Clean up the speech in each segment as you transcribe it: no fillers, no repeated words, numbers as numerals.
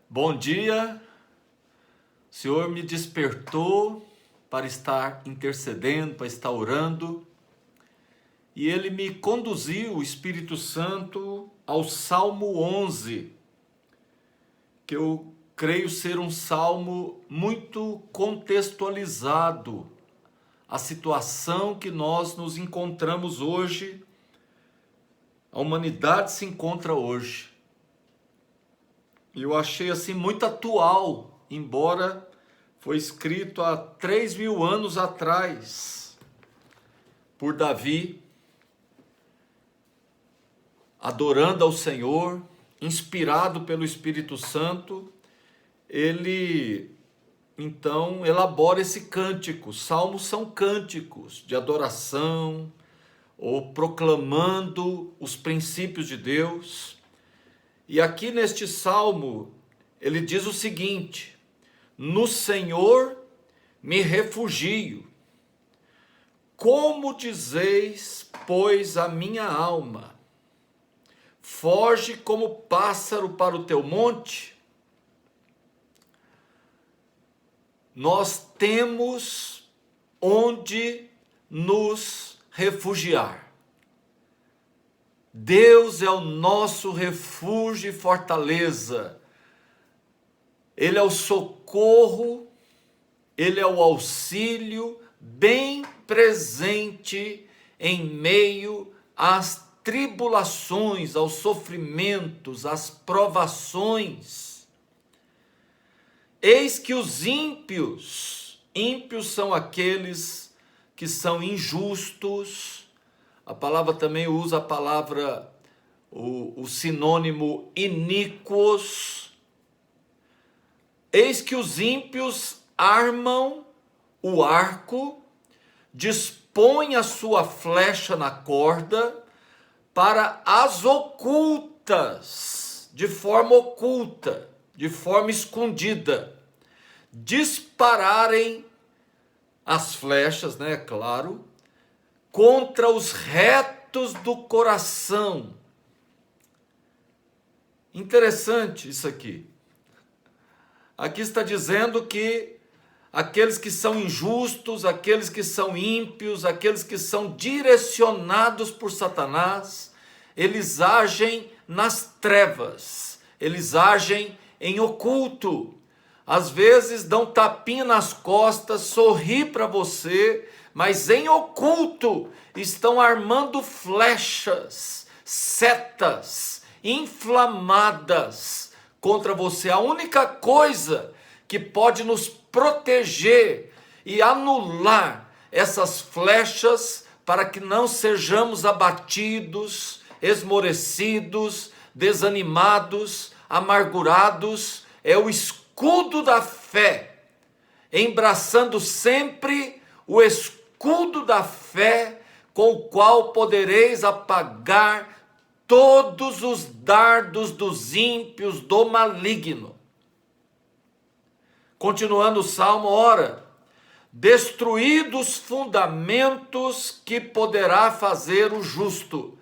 Bom dia, o Senhor me despertou para estar intercedendo, para estar orando, e Ele me conduziu, o Espírito Santo, ao Salmo 11, que eu creio ser um salmo muito contextualizado à situação que nós nos encontramos hoje, a humanidade se encontra hoje. Eu achei assim muito atual, embora foi escrito há 3.000 anos atrás por Davi, adorando ao Senhor, inspirado pelo Espírito Santo. Ele então elabora esse cântico. Salmos são cânticos de adoração ou proclamando os princípios de Deus. E aqui neste salmo, ele diz o seguinte: no Senhor me refugio. Como dizeis, pois, a minha alma? Foge como pássaro para o teu monte. Nós temos onde nos refugiar. Deus é o nosso refúgio e fortaleza. Ele é o socorro, Ele é o auxílio bem presente em meio às tribulações, aos sofrimentos, às provações. Eis que os ímpios são aqueles que são injustos. A palavra também usa a palavra, o sinônimo iníquos. Eis que os ímpios armam o arco, dispõem a sua flecha na corda para as ocultas, de forma oculta, de forma escondida, dispararem as flechas, né, claro, contra os retos do coração. Interessante isso aqui. Aqui está dizendo que aqueles que são injustos, aqueles que são ímpios, aqueles que são direcionados por Satanás, eles agem nas trevas, eles agem em oculto. Às vezes dão tapinha nas costas, sorri para você, mas em oculto estão armando flechas, setas inflamadas contra você. A única coisa que pode nos proteger e anular essas flechas para que não sejamos abatidos, esmorecidos, desanimados, amargurados, é o escudo da fé, embraçando sempre o escudo da fé, com o qual podereis apagar todos os dardos dos ímpios, do maligno. Continuando o salmo, ora, destruídos fundamentos que poderá fazer o justo.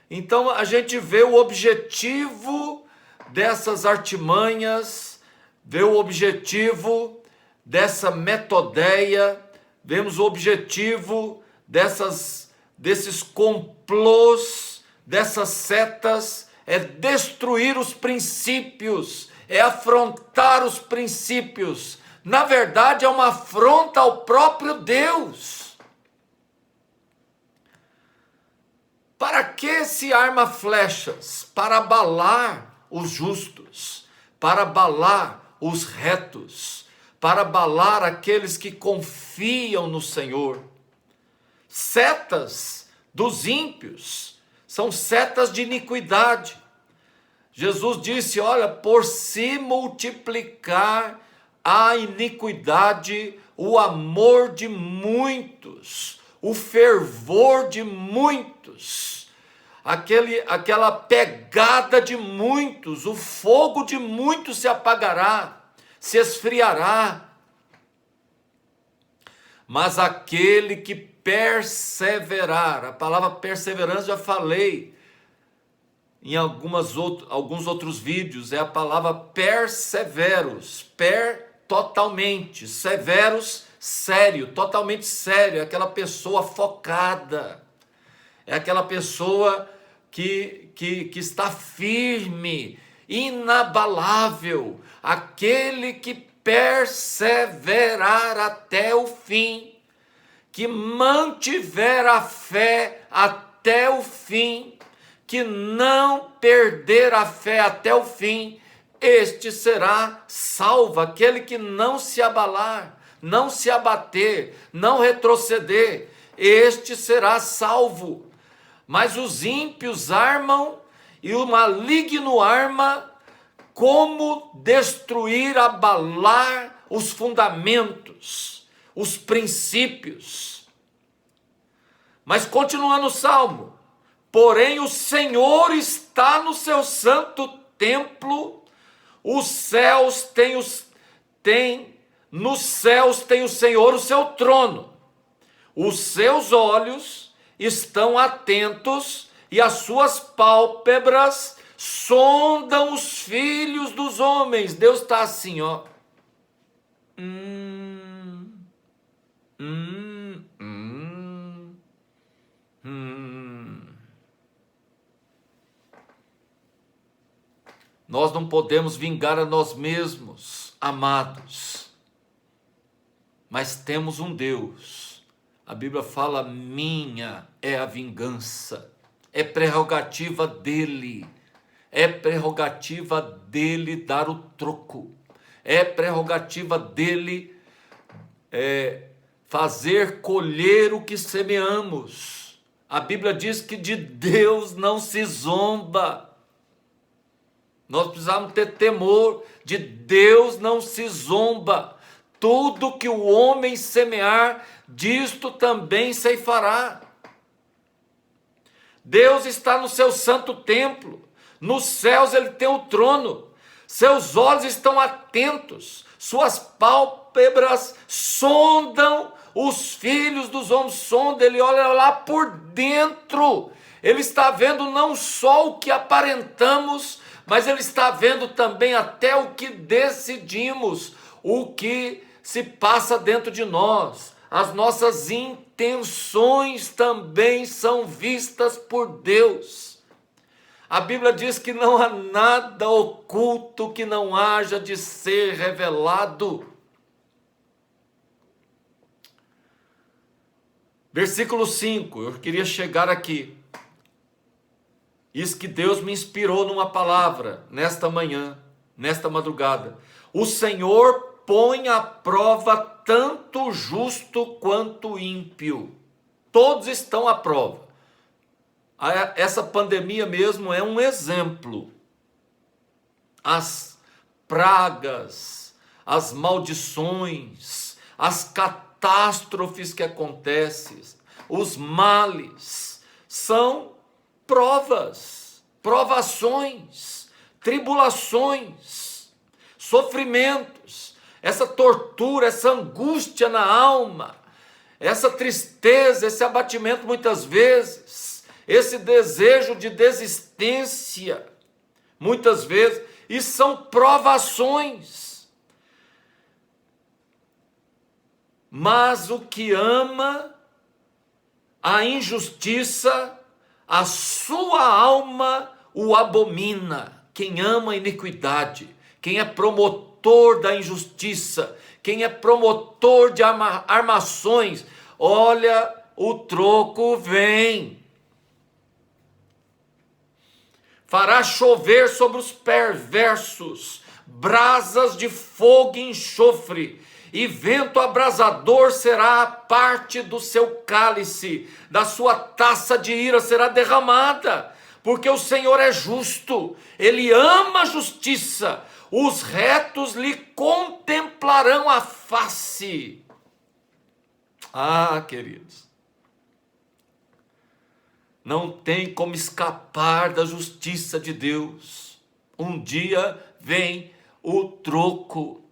Então a gente vê o objetivo dessas artimanhas, vê o objetivo dessa metodeia, vemos o objetivo desses complôs, dessas setas, é destruir os princípios, é afrontar os princípios. Na verdade, é uma afronta ao próprio Deus. Para que se arma flechas? Para abalar os justos, para abalar os retos, para abalar aqueles que confiam no Senhor. Setas dos ímpios são setas de iniquidade. Jesus disse, olha, por se multiplicar a iniquidade, o amor de muitos, o fervor de muitos, aquela pegada de muitos, o fogo de muitos se apagará, se esfriará. Mas aquele que perseverar, a palavra perseverança já falei, em alguns outros vídeos, é a palavra perseveros, totalmente, severos, sério, totalmente sério, é aquela pessoa focada, é aquela pessoa que está firme, inabalável, aquele que perseverar até o fim, que mantiver a fé até o fim, que não perder a fé até o fim, este será salvo, aquele que não se abalar, não se abater, não retroceder, este será salvo. Mas os ímpios armam e o maligno arma como destruir, abalar os fundamentos, os princípios. Mas continuando o Salmo, porém o Senhor está no seu santo templo, os céus nos céus tem o Senhor o seu trono, os seus olhos estão atentos e as suas pálpebras sondam os filhos dos homens. Deus está assim, ó. Nós não podemos vingar a nós mesmos, amados, mas temos um Deus. A Bíblia fala: minha é a vingança, é prerrogativa dele, dar o troco, é prerrogativa dele fazer colher o que semeamos. A Bíblia diz que de Deus não se zomba. Nós precisamos ter temor, de Deus não se zomba. Tudo que o homem semear, disto também ceifará. Deus está no seu santo templo, nos céus ele tem o trono, seus olhos estão atentos, suas pálpebras sondam os filhos dos homens, sonda, ele olha lá por dentro, ele está vendo não só o que aparentamos, mas ele está vendo também até o que decidimos, o que se passa dentro de nós. As nossas intenções também são vistas por Deus. A Bíblia diz que não há nada oculto que não haja de ser revelado. Versículo 5, eu queria chegar aqui. Isso que Deus me inspirou numa palavra, nesta manhã, nesta madrugada. O Senhor põe à prova tanto o justo quanto o ímpio. Todos estão à prova. Essa pandemia mesmo é um exemplo. As pragas, as maldições, as catástrofes que acontecem, os males, são provas, provações, tribulações, sofrimentos, essa tortura, essa angústia na alma, essa tristeza, esse abatimento muitas vezes, esse desejo de desistência, muitas vezes, e são provações. Mas o que ama a injustiça, a sua alma o abomina. Quem ama a iniquidade, quem é promotor da injustiça, quem é promotor de armações, olha, o troco vem. Fará chover sobre os perversos brasas de fogo e enxofre, e vento abrasador será a parte do seu cálice, da sua taça de ira será derramada, porque o Senhor é justo, ele ama a justiça, os retos lhe contemplarão a face. Ah, queridos, não tem como escapar da justiça de Deus. Um dia vem o troco.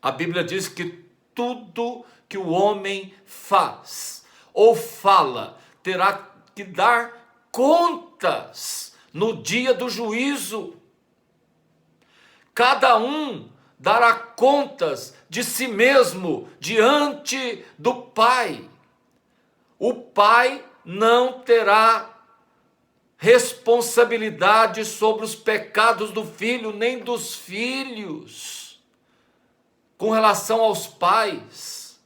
A Bíblia diz que tudo que o homem faz ou fala terá que dar conta contas no dia do juízo. Cada um dará contas de si mesmo diante do Pai. O Pai não terá responsabilidade sobre os pecados do filho, nem dos filhos. Com relação aos pais,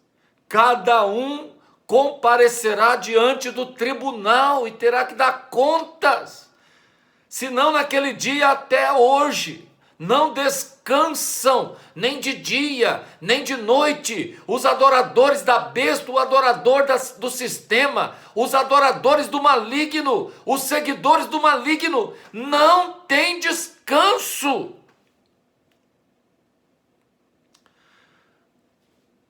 cada um comparecerá diante do tribunal e terá que dar contas. Senão, naquele dia até hoje, não descansam, nem de dia, nem de noite, os adoradores da besta, o adorador do sistema, os adoradores do maligno, os seguidores do maligno, não tem descanso.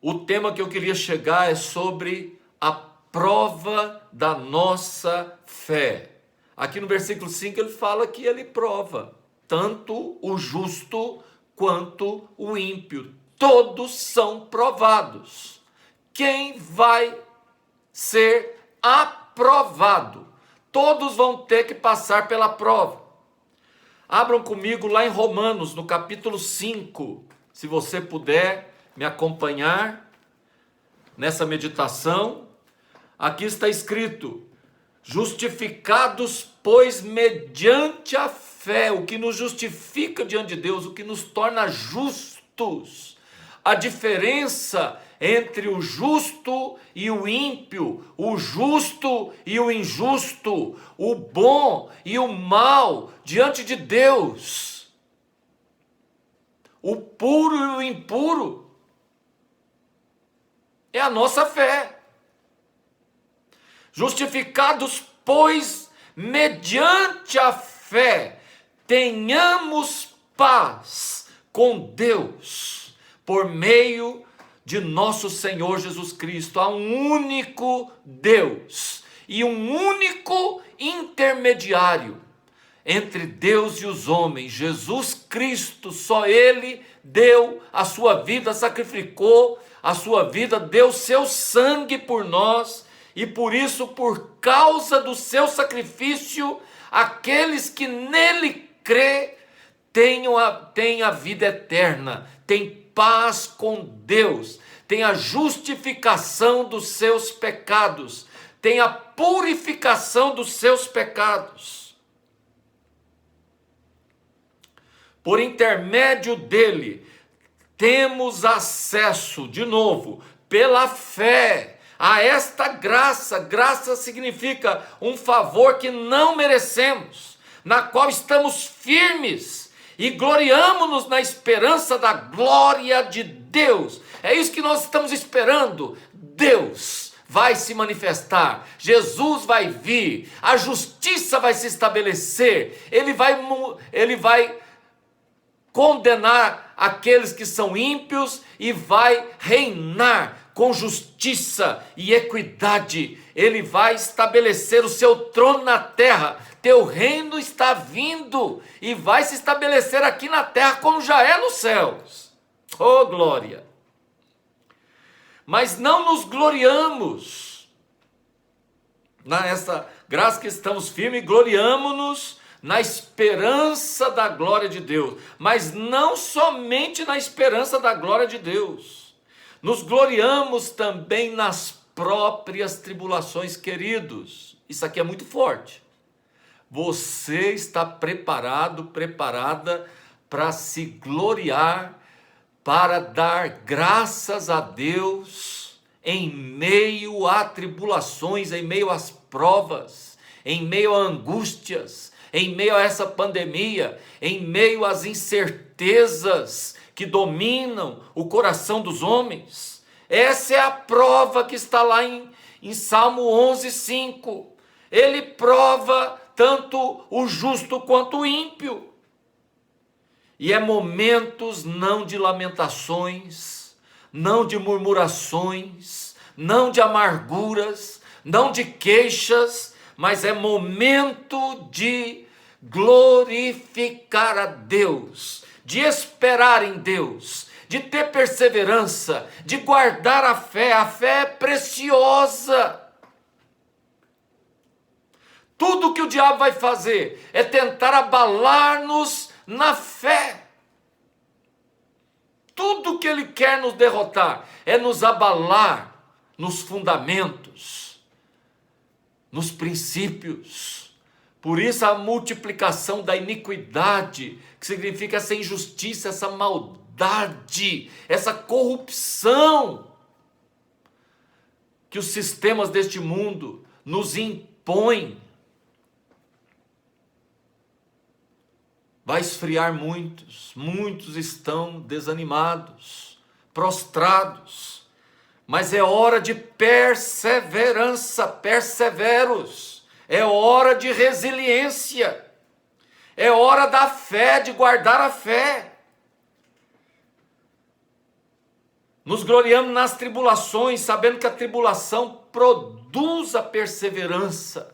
O tema que eu queria chegar é sobre a prova da nossa fé. Aqui no versículo 5 ele fala que ele prova tanto o justo quanto o ímpio. Todos são provados. Quem vai ser aprovado? Todos vão ter que passar pela prova. Abram comigo lá em Romanos, no capítulo 5, se você puder me acompanhar nessa meditação. Aqui está escrito: justificados, pois, mediante a fé, o que nos justifica diante de Deus, o que nos torna justos. A diferença entre o justo e o ímpio, o justo e o injusto, o bom e o mal diante de Deus, o puro e o impuro, é a nossa fé. Justificados, pois, mediante a fé, tenhamos paz com Deus, por meio de nosso Senhor Jesus Cristo. Há um único Deus e um único intermediário entre Deus e os homens, Jesus Cristo. Só Ele deu a sua vida, sacrificou a sua vida, deu seu sangue por nós, e por isso, por causa do seu sacrifício, aqueles que nele crê têm a vida eterna, têm paz com Deus, têm a justificação dos seus pecados, têm a purificação dos seus pecados. Por intermédio dele, temos acesso, de novo, pela fé, a esta graça. Graça significa um favor que não merecemos, na qual estamos firmes e gloriamo-nos na esperança da glória de Deus. É isso que nós estamos esperando. Deus vai se manifestar, Jesus vai vir, a justiça vai se estabelecer, Ele vai condenar aqueles que são ímpios e vai reinar com justiça e equidade. Ele vai estabelecer o seu trono na terra. Teu reino está vindo e vai se estabelecer aqui na terra como já é nos céus. Oh, glória! Mas não nos gloriamos nessa graça que estamos firmes, gloriamo-nos na esperança da glória de Deus, mas não somente na esperança da glória de Deus, nos gloriamos também nas próprias tribulações, queridos. Isso aqui é muito forte. Você está preparado, preparada para se gloriar, para dar graças a Deus em meio a tribulações, em meio às provas, em meio a angústias, em meio a essa pandemia, em meio às incertezas que dominam o coração dos homens. Essa é a prova que está lá em Salmo 11:5. Ele prova tanto o justo quanto o ímpio. E é momentos não de lamentações, não de murmurações, não de amarguras, não de queixas, mas é momento de glorificar a Deus, de esperar em Deus, de ter perseverança, de guardar a fé. A fé é preciosa. Tudo que o diabo vai fazer é tentar abalar-nos na fé. Tudo que ele quer nos derrotar é nos abalar nos fundamentos, nos princípios. Por isso a multiplicação da iniquidade, que significa essa injustiça, essa maldade, essa corrupção que os sistemas deste mundo nos impõem, vai esfriar muitos. Muitos estão desanimados, prostrados. Mas é hora de perseverança, perseveros. É hora de resiliência. É hora da fé, de guardar a fé. Nos gloriamos nas tribulações, sabendo que a tribulação produz a perseverança.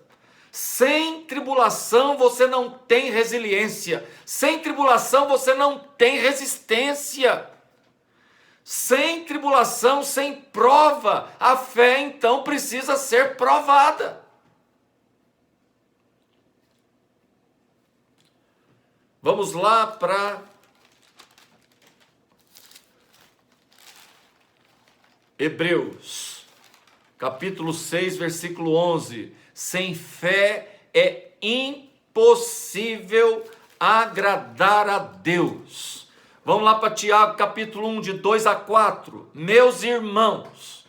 Sem tribulação você não tem resiliência. Sem tribulação você não tem resistência. Sem tribulação, sem prova, a fé então precisa ser provada. Vamos lá para Hebreus, capítulo 6, versículo 11. Sem fé é impossível agradar a Deus. Vamos lá para Tiago, capítulo 1, de 2 a 4. Meus irmãos,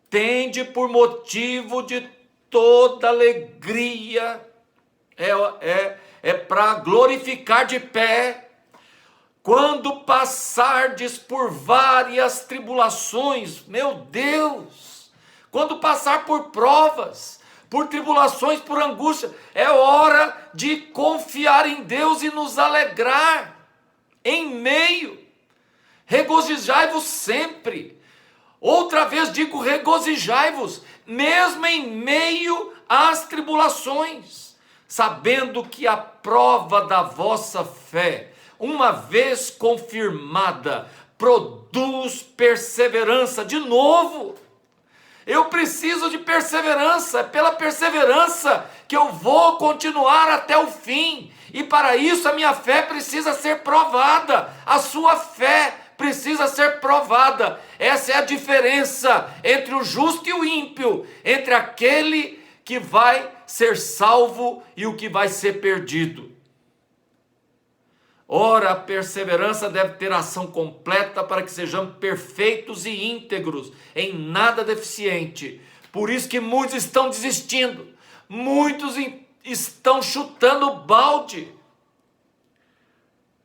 tende por motivo de toda alegria, para glorificar de pé, quando passardes por várias tribulações. Meu Deus, quando passar por provas, por tribulações, por angústia, é hora de confiar em Deus e nos alegrar em meio. Regozijai-vos sempre. Outra vez digo, regozijai-vos, mesmo em meio às tribulações, sabendo que a prova da vossa fé, uma vez confirmada, produz perseverança. De novo, eu preciso de perseverança. É pela perseverança que eu vou continuar até o fim. E para isso a minha fé precisa ser provada. A sua fé precisa ser provada. Essa é a diferença entre o justo e o ímpio, entre aquele que vai ser salvo e o que vai ser perdido. Ora, a perseverança deve ter ação completa para que sejamos perfeitos e íntegros, em nada deficiente. Por isso que muitos estão desistindo, muitos estão chutando o balde,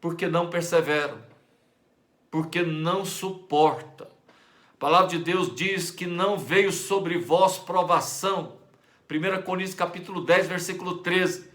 porque não perseveram, porque não suportam. A palavra de Deus diz que não veio sobre vós provação. 1 Coríntios capítulo 10, versículo 13.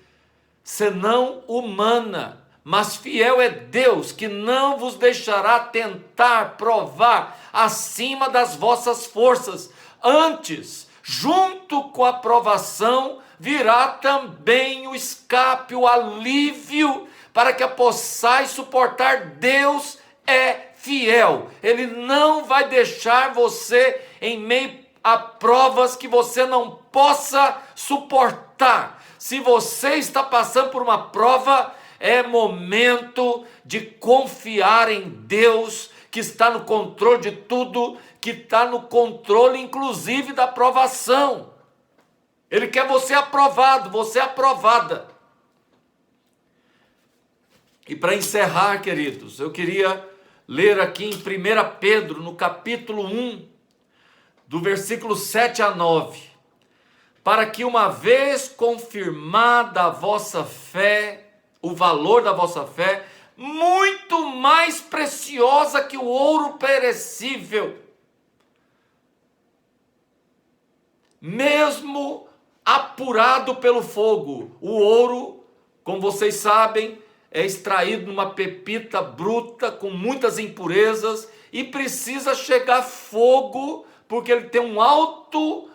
Senão humana, mas fiel é Deus, que não vos deixará tentar, provar acima das vossas forças. Antes, junto com a provação, virá também o escape, o alívio, para que a possais suportar. Deus é fiel. Ele não vai deixar você em meio a provas que você não possa suportar. Se você está passando por uma prova, é momento de confiar em Deus, que está no controle de tudo, que está no controle inclusive da provação. Ele quer você aprovado, você aprovada. E para encerrar, queridos, eu queria ler aqui em 1 Pedro, no capítulo 1, do versículo 7 a 9. Para que uma vez confirmada a vossa fé, o valor da vossa fé, muito mais preciosa que o ouro perecível, mesmo apurado pelo fogo. O ouro, como vocês sabem, é extraído numa pepita bruta com muitas impurezas e precisa chegar fogo, porque ele tem um alto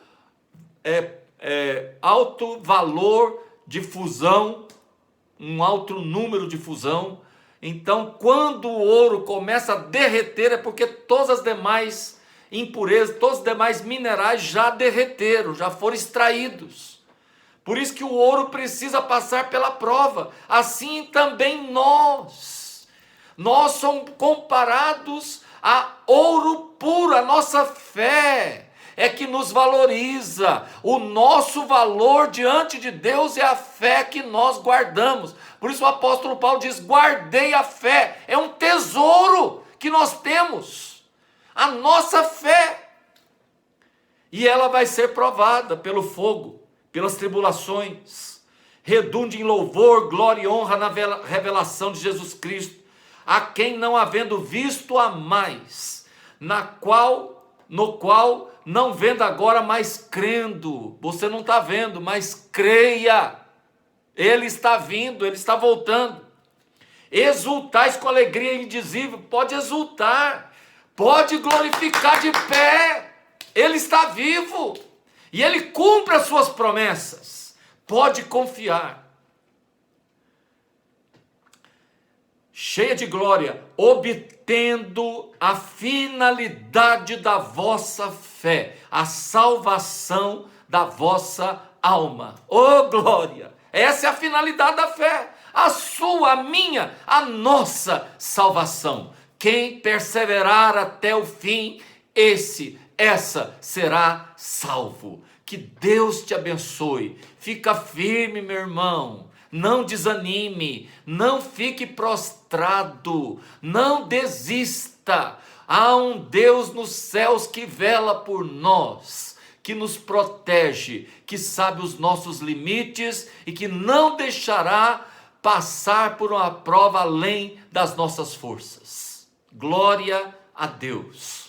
valor de fusão, um alto número de fusão. Então, quando o ouro começa a derreter, é porque todas as demais impurezas, todos os demais minerais já derreteram, já foram extraídos. Por isso que o ouro precisa passar pela prova. Assim também nós somos comparados a ouro puro. A nossa fé é que nos valoriza. O nosso valor diante de Deus é a fé que nós guardamos. Por isso o apóstolo Paulo diz: guardei a fé. É um tesouro que nós temos, a nossa fé. E ela vai ser provada pelo fogo, pelas tribulações. Redunde em louvor, glória e honra na revelação de Jesus Cristo, a quem não havendo visto há mais, no qual não vendo agora, mas crendo. Você não está vendo, mas creia. Ele está vindo, ele está voltando. Exultais com alegria indizível. Pode exultar, pode glorificar de pé. Ele está vivo e ele cumpre as suas promessas. Pode confiar. Cheia de glória, obtendo a finalidade da vossa fé, a salvação da vossa alma. Oh, glória! Essa é a finalidade da fé, a sua, a minha, a nossa salvação. Quem perseverar até o fim, essa será salvo. Que Deus te abençoe. Fica firme, meu irmão. Não desanime, não fique prostrado, não desista. Há um Deus nos céus que vela por nós, que nos protege, que sabe os nossos limites e que não deixará passar por uma prova além das nossas forças. Glória a Deus.